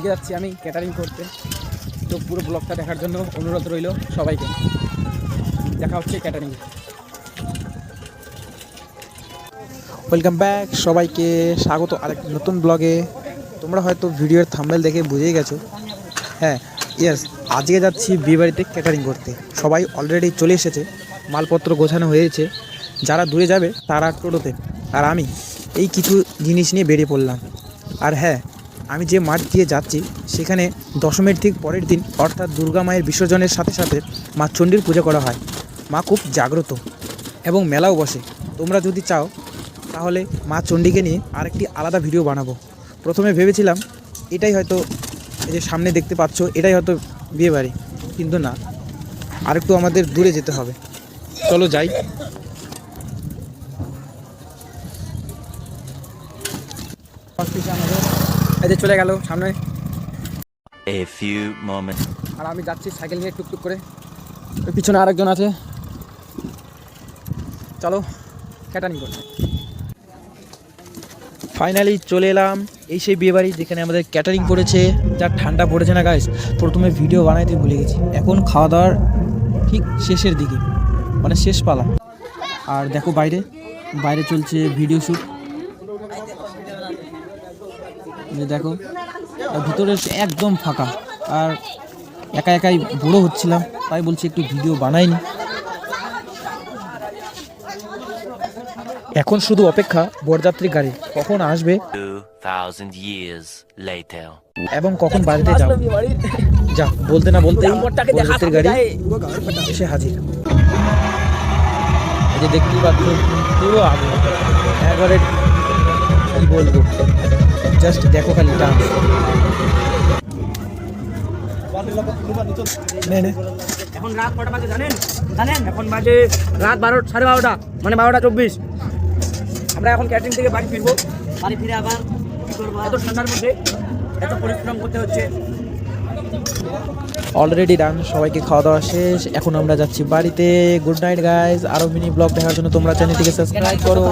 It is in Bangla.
আজকে যাচ্ছি আমি ক্যাটারিং করতে, তো পুরো ব্লগটা দেখার জন্য অনুরোধ রইল সবাইকে। দেখা হচ্ছে ক্যাটারিং। ওয়েলকাম ব্যাক, সবাইকে স্বাগত আরেক নতুন ব্লগে। তোমরা হয়তো ভিডিওর থাম্বনেল দেখে বুঝেই গেছো, হ্যাঁ ইয়েস, আজকে যাচ্ছি বিয়েবাড়িতে ক্যাটারিং করতে। সবাই অলরেডি চলে এসেছে, মালপত্র গোছানো হয়েছে। যারা দূরে যাবে তারা টোটোতে, আর আমি এই কিছু জিনিস নিয়ে বেরিয়ে পড়লাম। আর হ্যাঁ, আমি যে মাঠ দিয়ে যাচ্ছি সেখানে দশমীর ঠিক পরের দিন অর্থাৎ দুর্গা মায়ের বিসর্জনের সাথে সাথে মা চণ্ডীর পূজা করা হয়। মা খুব জাগ্রত এবং মেলাও বসে। তোমরা যদি চাও তাহলে মা চণ্ডীকে নিয়ে আরেকটি আলাদা ভিডিও বানাবো। প্রথমে ভেবেছিলাম এটাই হয়তো, এই যে সামনে দেখতে পাচ্ছ এটাই হয়তো বিয়েবাড়ি, কিন্তু না, আরেকটু আমাদের দূরে যেতে হবে। চলো যাই। এই যে চলে গেল সামনে। A few moments. আর আমি যাচ্ছি সাইকেল নিয়ে টুকটুক করে, ওই পিছনে আরেকজন আছে। চলো ক্যাটারিং করতে। ফাইনালি চলে এলাম এই সেই বিয়েবাড়ি যেখানে আমাদের ক্যাটারিং করেছে। যা ঠান্ডা পড়েছে না গাইস, প্রথমে ভিডিও বানাইতে ভুলে গেছি। এখন খাওয়া দাওয়ার ঠিক শেষের দিকে, মানে শেষ পালা। আর দেখো বাইরে বাইরে চলছে ভিডিও শ্যুট। দেখো ভিতরে একদম ফাঁকা, আর একা একাই বড় হচ্ছিলাম, তাই বলছি একটু ভিডিও বানাইনি। এখন শুধু অপেক্ষা বরযাত্রী গাড়ি কখন আসবে 2000 years later. এবং কখন বাড়িতে যাব। যা বলতে না বলতেই বরযাত্রীর গাড়ি এসে হাজির। এই যে দেখতেই পাচ্ছ পুরো আগুন, একবারে কি বলবো, জাস্ট দেখো খালি ডান্স। এখন রাত কটা বাজে জানেন? এখন বাজে রাত 12:30, মানে 12:24। আমরা এখন ক্যাটারিং থেকে বাড়ি ফিরবো। বাড়ি ফিরে আবার কি করবো, এত ঠান্ডার মধ্যে এত পরিশ্রম করতে হচ্ছে। অলরেডি ডান, সবাইকে খাওয়া দাওয়া শেষ। এখন আমরা যাচ্ছি বাড়িতে। Good night guys. আরও মিনি ব্লগ দেখার জন্য তোমরা চ্যানেলটিকে সাবস্ক্রাইব করো।